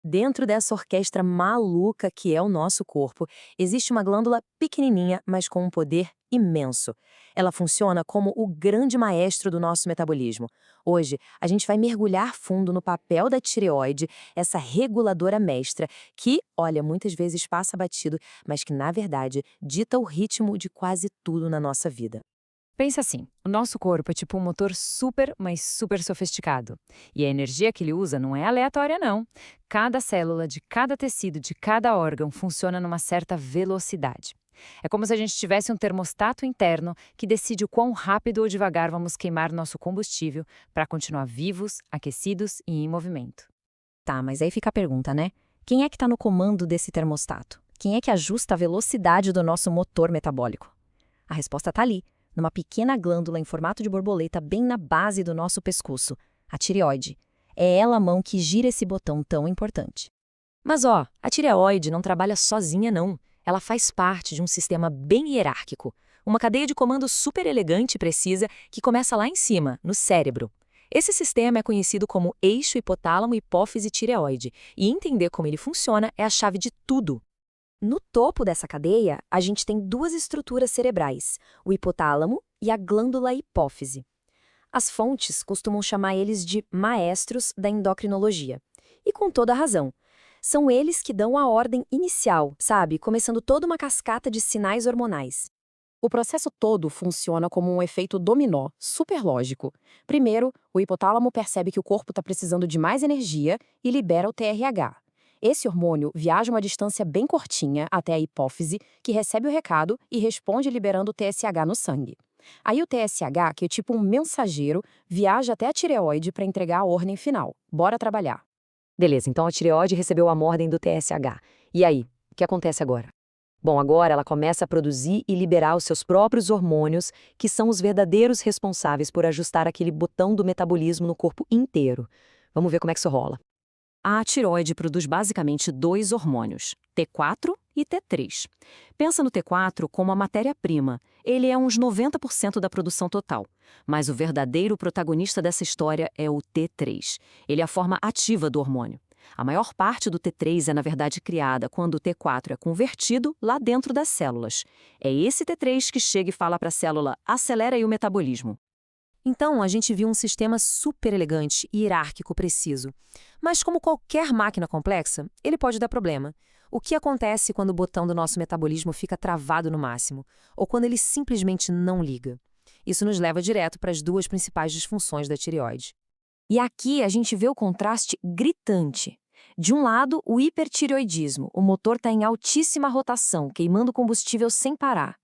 Dentro dessa orquestra maluca que é o nosso corpo, existe uma glândula pequenininha, mas com um poder imenso. Ela funciona como o grande maestro do nosso metabolismo. Hoje, a gente vai mergulhar fundo no papel da tireoide, essa reguladora mestra, que, olha, muitas vezes passa batido, mas que, na verdade, dita o ritmo de quase tudo na nossa vida. Pensa assim, o nosso corpo é tipo um motor super, mas super sofisticado. E a energia que ele usa não é aleatória, não. Cada célula de cada tecido, de cada órgão, funciona numa certa velocidade. É como se a gente tivesse um termostato interno que decide o quão rápido ou devagar vamos queimar nosso combustível para continuar vivos, aquecidos e em movimento. Tá, mas aí fica a pergunta, né? Quem é que está no comando desse termostato? Quem é que ajusta a velocidade do nosso motor metabólico? A resposta está ali, numa pequena glândula em formato de borboleta bem na base do nosso pescoço, a tireoide. É ela a mão que gira esse botão tão importante. Mas ó, a tireoide não trabalha sozinha não. Ela faz parte de um sistema bem hierárquico, uma cadeia de comando super elegante e precisa que começa lá em cima, no cérebro. Esse sistema é conhecido como eixo hipotálamo-hipófise-tireoide, e entender como ele funciona é a chave de tudo. No topo dessa cadeia, a gente tem duas estruturas cerebrais, o hipotálamo e a glândula hipófise. As fontes costumam chamar eles de maestros da endocrinologia. E com toda razão. São eles que dão a ordem inicial, sabe? Começando toda uma cascata de sinais hormonais. O processo todo funciona como um efeito dominó, super lógico. Primeiro, o hipotálamo percebe que o corpo está precisando de mais energia e libera o TRH. Esse hormônio viaja uma distância bem curtinha até a hipófise, que recebe o recado e responde liberando o TSH no sangue. Aí o TSH, que é tipo um mensageiro, viaja até a tireoide para entregar a ordem final. Bora trabalhar. Beleza, então a tireoide recebeu a ordem do TSH. E aí, o que acontece agora? Bom, agora ela começa a produzir e liberar os seus próprios hormônios, que são os verdadeiros responsáveis por ajustar aquele botão do metabolismo no corpo inteiro. Vamos ver como é que isso rola. A tireoide produz basicamente dois hormônios, T4 e T3. Pensa no T4 como a matéria-prima. Ele é uns 90% da produção total. Mas o verdadeiro protagonista dessa história é o T3. Ele é a forma ativa do hormônio. A maior parte do T3 é, na verdade, criada quando o T4 é convertido lá dentro das células. É esse T3 que chega e fala para a célula: acelera aí o metabolismo. Então, a gente viu um sistema super elegante e hierárquico preciso. Mas como qualquer máquina complexa, ele pode dar problema. O que acontece quando o botão do nosso metabolismo fica travado no máximo? Ou quando ele simplesmente não liga? Isso nos leva direto para as duas principais disfunções da tireoide. E aqui a gente vê o contraste gritante. De um lado, o hipertireoidismo, o motor está em altíssima rotação, queimando combustível sem parar.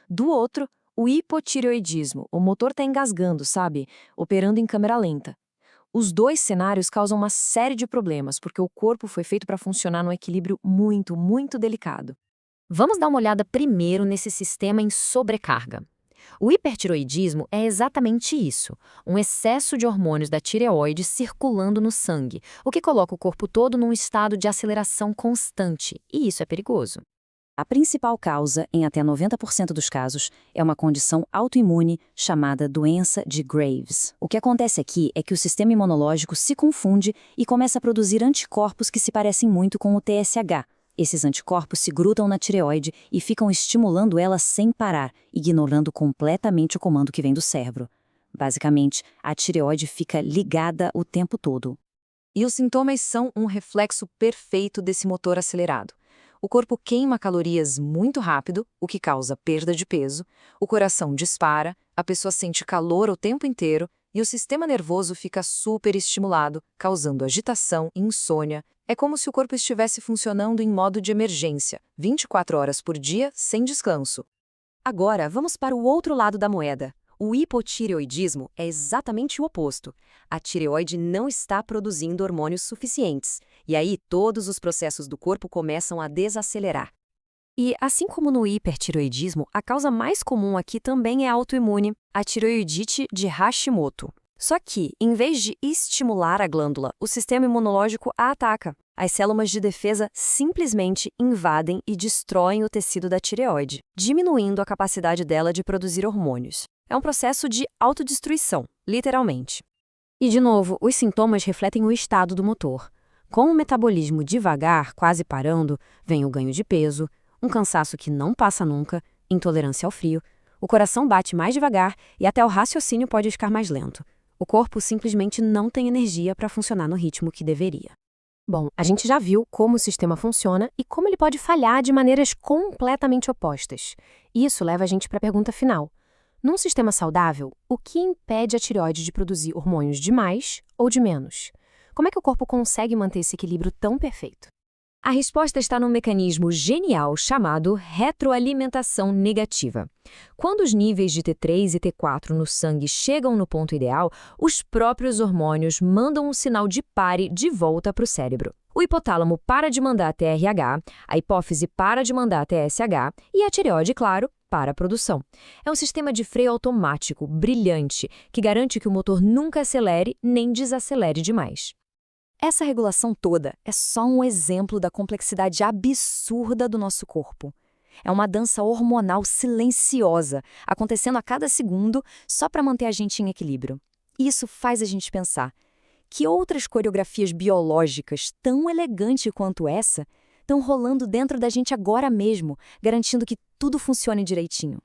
Do outro, o hipotireoidismo, o motor está engasgando, sabe? Operando em câmera lenta. Os dois cenários causam uma série de problemas, porque o corpo foi feito para funcionar num equilíbrio muito, muito delicado. Vamos dar uma olhada primeiro nesse sistema em sobrecarga. O hipertireoidismo é exatamente isso, um excesso de hormônios da tireoide circulando no sangue, o que coloca o corpo todo num estado de aceleração constante, e isso é perigoso. A principal causa, em até 90% dos casos, é uma condição autoimune chamada doença de Graves. O que acontece aqui é que o sistema imunológico se confunde e começa a produzir anticorpos que se parecem muito com o TSH. Esses anticorpos se grudam na tireoide e ficam estimulando ela sem parar, ignorando completamente o comando que vem do cérebro. Basicamente, a tireoide fica ligada o tempo todo. E os sintomas são um reflexo perfeito desse motor acelerado. O corpo queima calorias muito rápido, o que causa perda de peso, o coração dispara, a pessoa sente calor o tempo inteiro e o sistema nervoso fica super estimulado, causando agitação e insônia. É como se o corpo estivesse funcionando em modo de emergência, 24 horas por dia, sem descanso. Agora, vamos para o outro lado da moeda. O hipotireoidismo é exatamente o oposto. A tireoide não está produzindo hormônios suficientes, e aí todos os processos do corpo começam a desacelerar. E, assim como no hipertireoidismo, a causa mais comum aqui também é autoimune, a tireoidite de Hashimoto. Só que, em vez de estimular a glândula, o sistema imunológico a ataca. As células de defesa simplesmente invadem e destroem o tecido da tireoide, diminuindo a capacidade dela de produzir hormônios. É um processo de autodestruição, literalmente. E, de novo, os sintomas refletem o estado do motor. Com o metabolismo devagar, quase parando, vem o ganho de peso, um cansaço que não passa nunca, intolerância ao frio, o coração bate mais devagar e até o raciocínio pode ficar mais lento. O corpo simplesmente não tem energia para funcionar no ritmo que deveria. Bom, a gente já viu como o sistema funciona e como ele pode falhar de maneiras completamente opostas. Isso leva a gente para a pergunta final. Num sistema saudável, o que impede a tireoide de produzir hormônios de mais ou de menos? Como é que o corpo consegue manter esse equilíbrio tão perfeito? A resposta está num mecanismo genial chamado retroalimentação negativa. Quando os níveis de T3 e T4 no sangue chegam no ponto ideal, os próprios hormônios mandam um sinal de pare de volta para o cérebro. O hipotálamo para de mandar TRH, a hipófise para de mandar TSH e a tireoide, claro, para a produção. É um sistema de freio automático, brilhante, que garante que o motor nunca acelere nem desacelere demais. Essa regulação toda é só um exemplo da complexidade absurda do nosso corpo. É uma dança hormonal silenciosa, acontecendo a cada segundo só para manter a gente em equilíbrio. E isso faz a gente pensar: que outras coreografias biológicas tão elegantes quanto essa estão rolando dentro da gente agora mesmo, garantindo que tudo funcione direitinho?